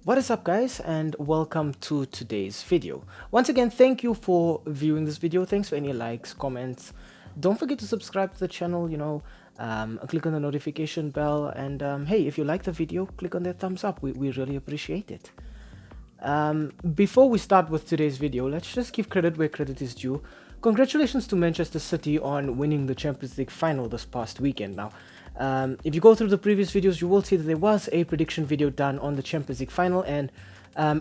What is up, guys, and welcome to today's video. Once again, thank you for viewing this video. Thanks for any likes, comments. Don't forget to subscribe to the channel, click on the notification bell, and hey, if you like the video, click on that thumbs up. We really appreciate it. Before we start with today's video, let's just give credit where credit is due. Congratulations to Manchester City on winning the Champions League final this past weekend. Now, if you go through the previous videos, you will see that there was a prediction video done on the Champions League final, and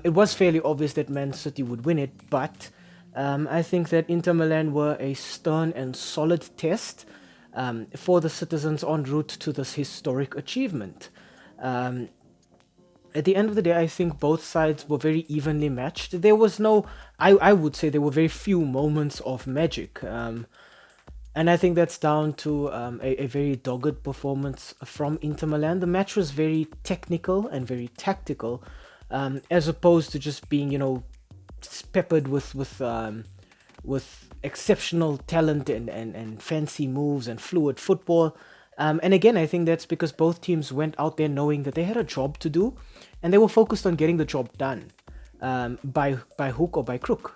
it was fairly obvious that Man City would win it, but I think that Inter Milan were a stern and solid test for the citizens en route to this historic achievement. At the end of the day, I think both sides were very evenly matched. There was no, I would say there were very few moments of magic. And I think that's down to a very dogged performance from Inter Milan. The match was very technical and very tactical, as opposed to just being, peppered with exceptional talent and fancy moves and fluid football. And again, I think that's because both teams went out there knowing that they had a job to do, and they were focused on getting the job done by hook or by crook.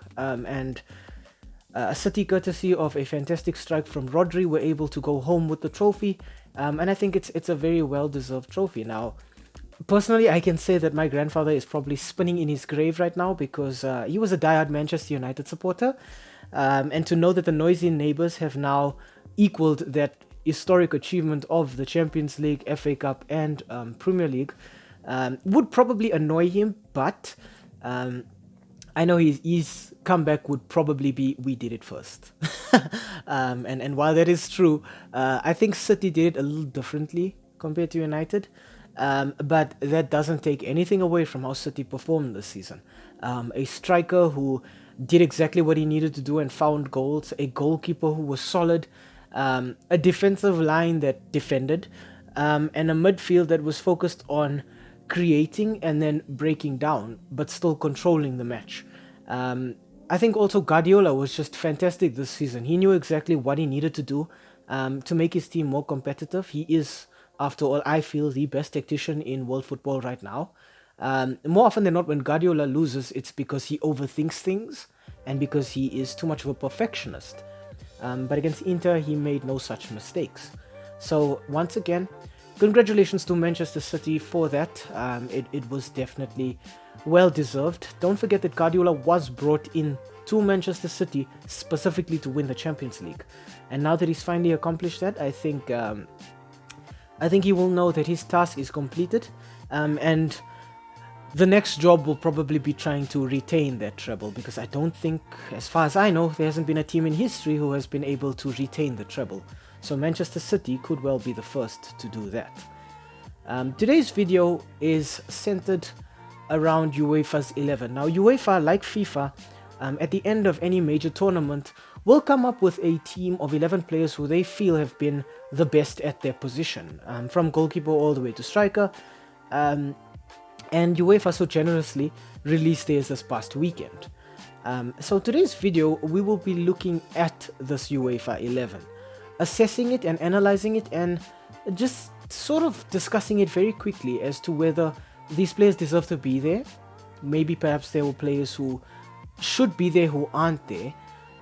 City, courtesy of a fantastic strike from Rodri, were able to go home with the trophy, and I think it's a very well-deserved trophy. Now, personally, I can say that my grandfather is probably spinning in his grave right now because he was a diehard Manchester United supporter, and to know that the noisy neighbours have now equaled that historic achievement of the Champions League, FA Cup, and Premier League would probably annoy him, but I know his comeback would probably be, we did it first. And while that is true, I think City did it a little differently compared to United, but that doesn't take anything away from how City performed this season. A striker who did exactly what he needed to do and found goals, a goalkeeper who was solid, a defensive line that defended, and a midfield that was focused on creating and then breaking down, but still controlling the match. I think also Guardiola was just fantastic this season. He knew exactly what he needed to do to make his team more competitive. He is, after all, I feel, the best tactician in world football right now. More often than not, when Guardiola loses, it's because he overthinks things and because he is too much of a perfectionist. But against Inter, he made no such mistakes. So once again, congratulations to Manchester City for that. It was definitely well deserved. Don't forget that Guardiola was brought in to Manchester City specifically to win the Champions League, and now that he's finally accomplished that, I think he will know that his task is completed, and the next job will probably be trying to retain that treble, because I don't think, as far as I know, there hasn't been a team in history who has been able to retain the treble. So Manchester City could well be the first to do that. Today's video is centered around UEFA's 11. Now, UEFA, like FIFA, at the end of any major tournament, will come up with a team of 11 players who they feel have been the best at their position, from goalkeeper all the way to striker. And UEFA so generously released theirs this past weekend. So today's video, we will be looking at this UEFA 11, assessing it and analyzing it, and just sort of discussing it very quickly as to whether these players deserve to be there. Maybe perhaps there were players who should be there who aren't there,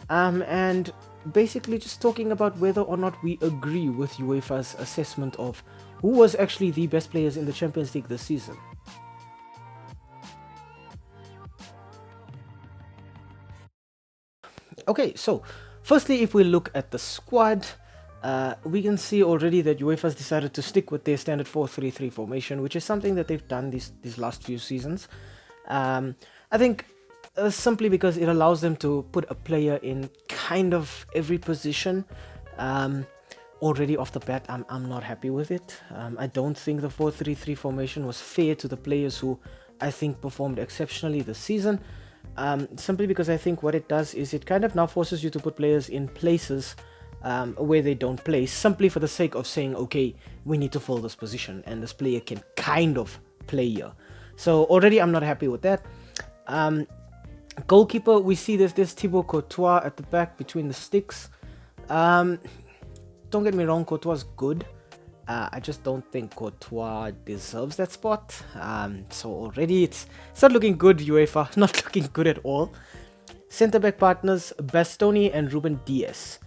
and basically just talking about whether or not we agree with UEFA's assessment of who was actually the best players in the Champions League this season. Okay, so firstly, if we look at the squad, we can see already that UEFA's decided to stick with their standard 4-3-3 formation, which is something that they've done these last few seasons. I think simply because it allows them to put a player in kind of every position. Already off the bat, I'm not happy with it. I don't think the 4-3-3 formation was fair to the players who I think performed exceptionally this season. Simply because I think what it does is it kind of now forces you to put players in places where they don't play, simply for the sake of saying, okay, we need to fill this position and this player can kind of play here. So already I'm not happy with that. Goalkeeper, we see there's Thibaut Courtois at the back between the sticks. Don't get me wrong, Courtois is good. I just don't think Courtois deserves that spot. So already it's not looking good, UEFA. Not looking good at all. Centre back partners Bastoni and Ruben Diaz.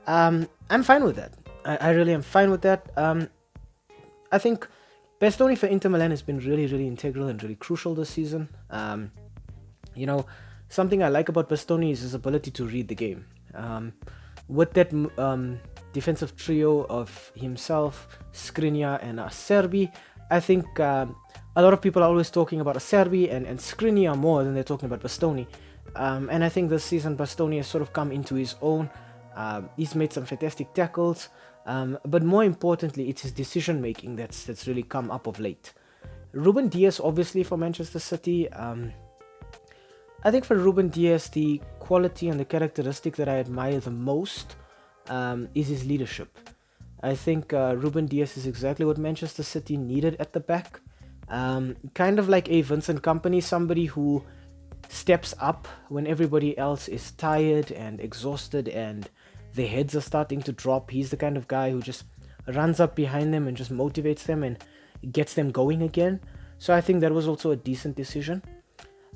I'm fine with that. I really am fine with that. I think Bastoni for Inter Milan has been really, really integral and really crucial this season. You know, something I like about Bastoni is his ability to read the game. With that defensive trio of himself, Skriniar, and Acerbi, I think a lot of people are always talking about Acerbi and Skriniar more than they're talking about Bastoni. And I think this season Bastoni has sort of come into his own. He's made some fantastic tackles, but more importantly, it's his decision making that's really come up of late. Ruben Diaz, obviously for Manchester City. I think for Ruben Diaz, the quality and the characteristic that I admire the most is his leadership. I think Ruben Diaz is exactly what Manchester City needed at the back. Kind of like a Vincent Kompany, somebody who steps up when everybody else is tired and exhausted and their heads are starting to drop. He's the kind of guy who just runs up behind them and just motivates them and gets them going again. So I think that was also a decent decision.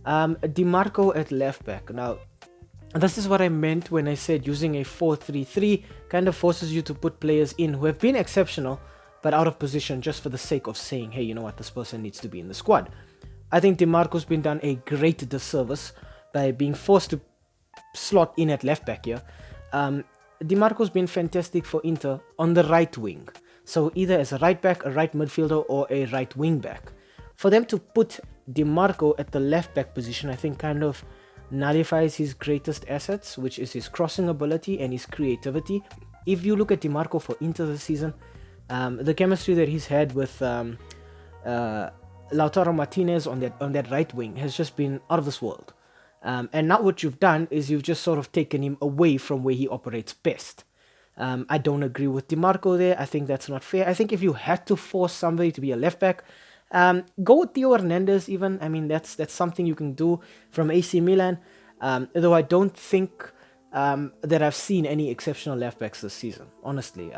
DiMarco at left back. Now, this is what I meant when I said using a 4-3-3 kind of forces you to put players in who have been exceptional but out of position just for the sake of saying, hey, you know what, this person needs to be in the squad. I think DiMarco's been done a great disservice by being forced to slot in at left back here. DiMarco's been fantastic for Inter on the right wing. So either as a right back, a right midfielder, or a right wing back. For them to put DiMarco at the left back position, I think kind of nullifies his greatest assets, which is his crossing ability and his creativity. If you look at DiMarco for Inter this season, the chemistry that he's had with Lautaro Martinez on that right wing has just been out of this world. And now what you've done is you've just sort of taken him away from where he operates best. I don't agree with DiMarco there. I think that's not fair. I think if you had to force somebody to be a left back, go with Theo Hernandez even. I mean, that's something you can do from AC Milan. Though I don't think that I've seen any exceptional left backs this season, honestly.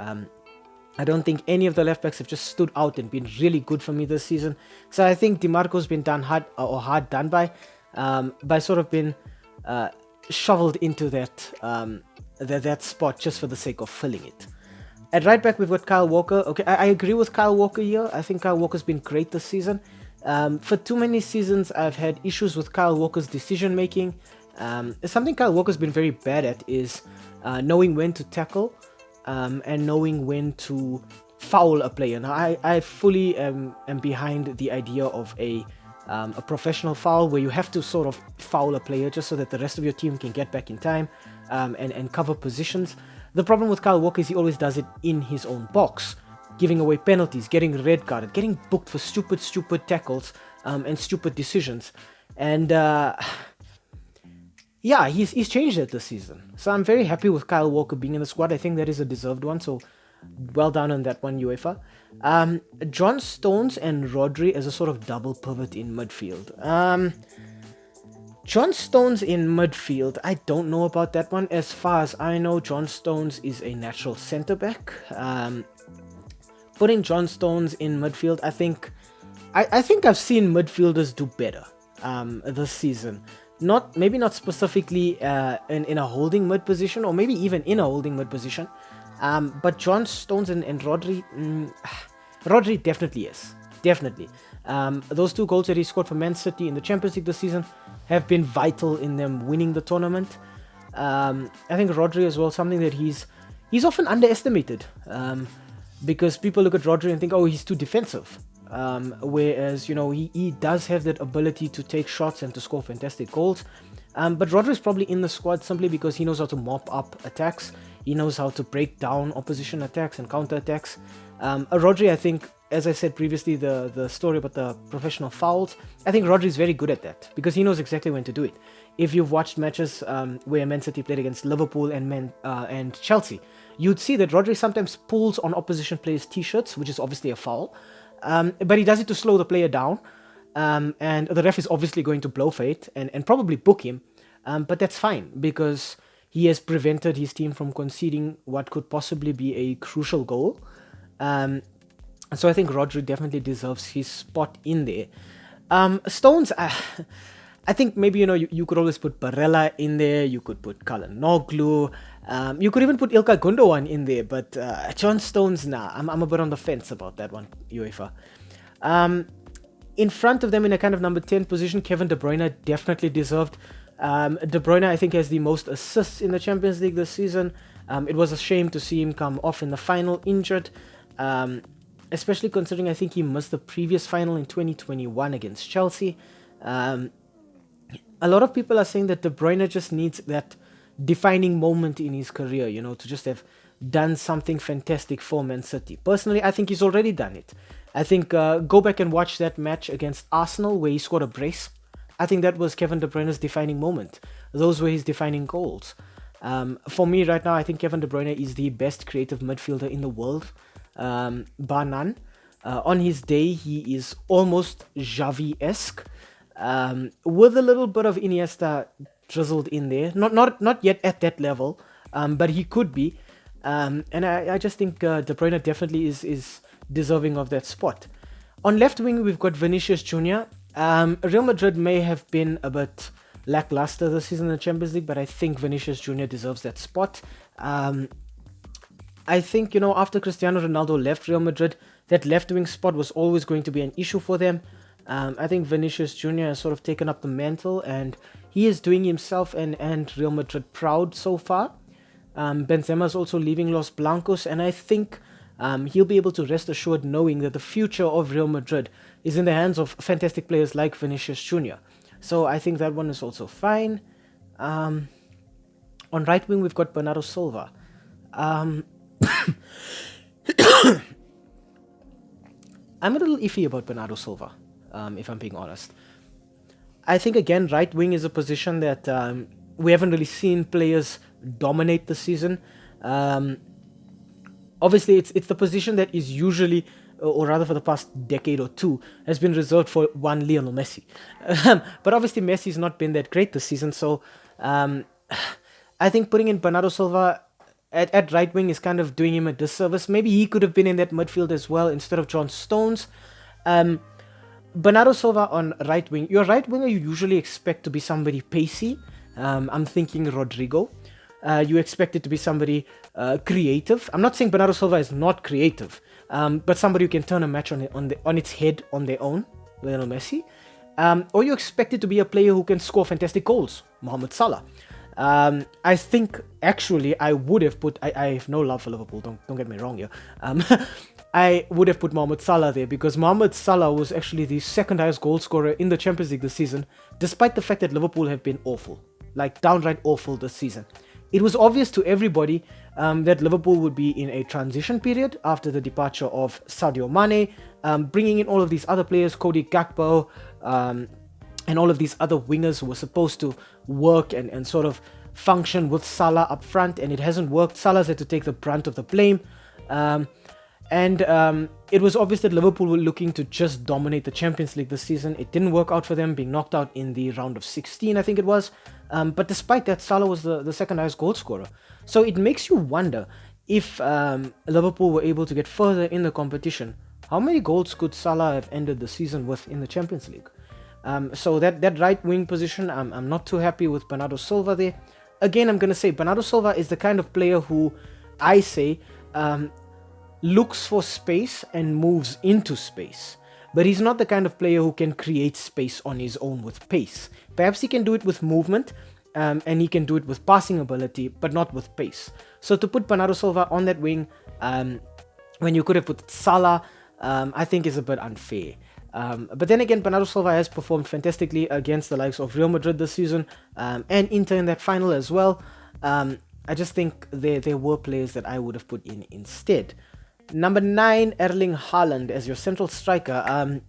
I don't think any of the left backs have just stood out and been really good for me this season. So I think DiMarco's been done hard done by sort of been shoveled into that spot just for the sake of filling it. At right back, we've got Kyle Walker. Okay, I agree with Kyle Walker here. I think Kyle Walker's been great this season. For too many seasons, I've had issues with Kyle Walker's decision making. Something Kyle Walker's been very bad at is knowing when to tackle and knowing when to foul a player. Now, I fully am behind the idea of a professional foul where you have to sort of foul a player just so that the rest of your team can get back in time and cover positions. The problem with Kyle Walker is he always does it in his own box, giving away penalties, getting red carded, getting booked for stupid tackles and stupid decisions. And yeah, he's changed it this season. So I'm very happy with Kyle Walker being in the squad. I think that is a deserved one. So well done on that one, UEFA. John Stones and Rodri as a sort of double pivot in midfield. John Stones in midfield, I don't know about that one. As far as I know, John Stones is a natural centre back. Putting John Stones in midfield, I think I've seen midfielders do better this season. Maybe not specifically in a holding mid position, or maybe even in a holding mid position. But John Stones and Rodri, Rodri definitely is. Definitely. Those 2 goals that he scored for Man City in the Champions League this season have been vital in them winning the tournament. I think Rodri as well, something that he's often underestimated. Because people look at Rodri and think, oh, he's too defensive. Whereas, you know, he does have that ability to take shots and to score fantastic goals. But Rodri is probably in the squad simply because he knows how to mop up attacks. He knows how to break down opposition attacks and counter attacks. Rodri, I think, as I said previously, the story about the professional fouls, I think Rodri is very good at that because he knows exactly when to do it. If you've watched matches where Man City played against Liverpool and Chelsea, you'd see that Rodri sometimes pulls on opposition players' t-shirts, which is obviously a foul, but he does it to slow the player down, and the ref is obviously going to blow for it and probably book him, but that's fine because he has prevented his team from conceding what could possibly be a crucial goal. So I think Rodri definitely deserves his spot in there. Stones, I think maybe, you could always put Barella in there, you could put Kalanoglu, you could even put Ilkay Gundogan in there, but John Stones, nah, I'm a bit on the fence about that one, UEFA. In front of them in a kind of number 10 position, Kevin De Bruyne definitely deserved. De Bruyne, I think, has the most assists in the Champions League this season. It was a shame to see him come off in the final injured, especially considering I think he missed the previous final in 2021 against Chelsea. A lot of people are saying that De Bruyne just needs that defining moment in his career, to just have done something fantastic for Man City. Personally, I think he's already done it. I think go back and watch that match against Arsenal where he scored a brace. I think that was Kevin De Bruyne's defining moment. Those were his defining goals. For me right now, I think Kevin De Bruyne is the best creative midfielder in the world, bar none. On his day, he is almost Xavi-esque, with a little bit of Iniesta drizzled in there. Not yet at that level, but he could be. And I just think De Bruyne definitely is deserving of that spot. On left wing, we've got Vinicius Jr. Real Madrid may have been a bit lackluster this season in the Champions League, but I think Vinicius Jr. deserves that spot. I think, after Cristiano Ronaldo left Real Madrid, that left wing spot was always going to be an issue for them. I think Vinicius Jr. has sort of taken up the mantle, and he is doing himself and Real Madrid proud so far. Benzema is also leaving Los Blancos, and I think he'll be able to rest assured knowing that the future of Real Madrid is in the hands of fantastic players like Vinicius Jr. So I think that one is also fine. On right wing, we've got Bernardo Silva. I'm a little iffy about Bernardo Silva, if I'm being honest. I think, again, right wing is a position that we haven't really seen players dominate the season. Obviously, it's the position that is usually, or rather for the past decade or two, has been reserved for one Lionel Messi. But obviously, Messi's not been that great this season, so I think putting in Bernardo Silva at right wing is kind of doing him a disservice. Maybe he could have been in that midfield as well instead of John Stones. Bernardo Silva on right wing. Your right winger you usually expect to be somebody pacey. I'm thinking Rodrigo. You expect it to be somebody creative. I'm not saying Bernardo Silva is not creative, but somebody who can turn a match on its head on their own, Lionel Messi. Or you expect it to be a player who can score fantastic goals, Mohamed Salah. I think actually I would have put. I have no love for Liverpool. Don't get me wrong here. I would have put Mohamed Salah there because Mohamed Salah was actually the second highest goal scorer in the Champions League this season, despite the fact that Liverpool have been awful, like downright awful this season. It was obvious to everybody that Liverpool would be in a transition period after the departure of Sadio Mane, bringing in all of these other players, Cody Gakpo, and all of these other wingers who were supposed to work and sort of function with Salah up front, and it hasn't worked. Salah's had to take the brunt of the blame. It was obvious that Liverpool were looking to just dominate the Champions League this season. It didn't work out for them, being knocked out in the round of 16, I think it was. But despite that, Salah was the second highest goal scorer. So it makes you wonder if Liverpool were able to get further in the competition, how many goals could Salah have ended the season with in the Champions League? So that right wing position, I'm not too happy with Bernardo Silva there. Again, I'm going to say Bernardo Silva is the kind of player who I say looks for space and moves into space. But he's not the kind of player who can create space on his own with pace. Perhaps he can do it with movement, and he can do it with passing ability, but not with pace. So to put Bernardo Silva on that wing, when you could have put Salah, I think is a bit unfair. But then again, Bernardo Silva has performed fantastically against the likes of Real Madrid this season, and Inter in that final as well. I just think there were players that I would have put in instead. Number 9, Erling Haaland as your central striker.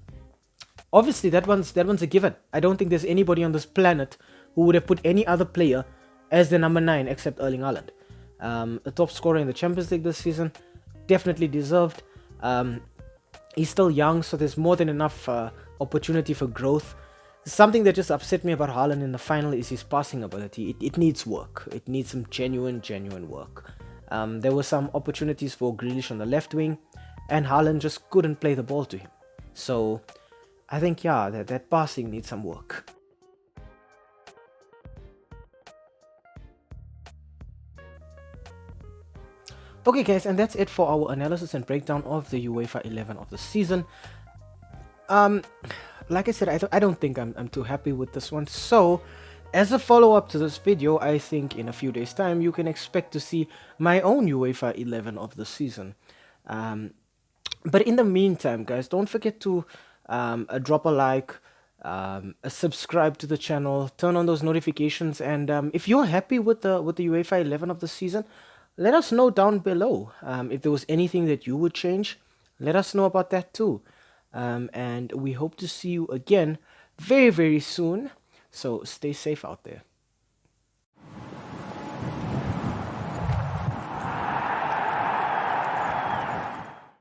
Obviously, that one's a given. I don't think there's anybody on this planet who would have put any other player as the number 9 except Erling Haaland. The top scorer in the Champions League this season, definitely deserved. He's still young, so there's more than enough opportunity for growth. Something that just upset me about Haaland in the final is his passing ability. It needs work. It needs some genuine work. There were some opportunities for Grealish on the left wing. and Haaland just couldn't play the ball to him. So I think, yeah, that passing needs some work. Okay, guys, and that's it for our analysis and breakdown of the UEFA 11 of the season. Um, like I said, I don't think I'm too happy with this one. So, as a follow-up to this video, I think in a few days' time you can expect to see my own UEFA 11 of the season. Um, but in the meantime, guys, don't forget to drop a like, subscribe to the channel, turn on those notifications, and if you're happy with the UEFA 11 of the season, let us know down below. If there was anything that you would change, let us know about that too. And we hope to see you again very, very soon. So stay safe out there.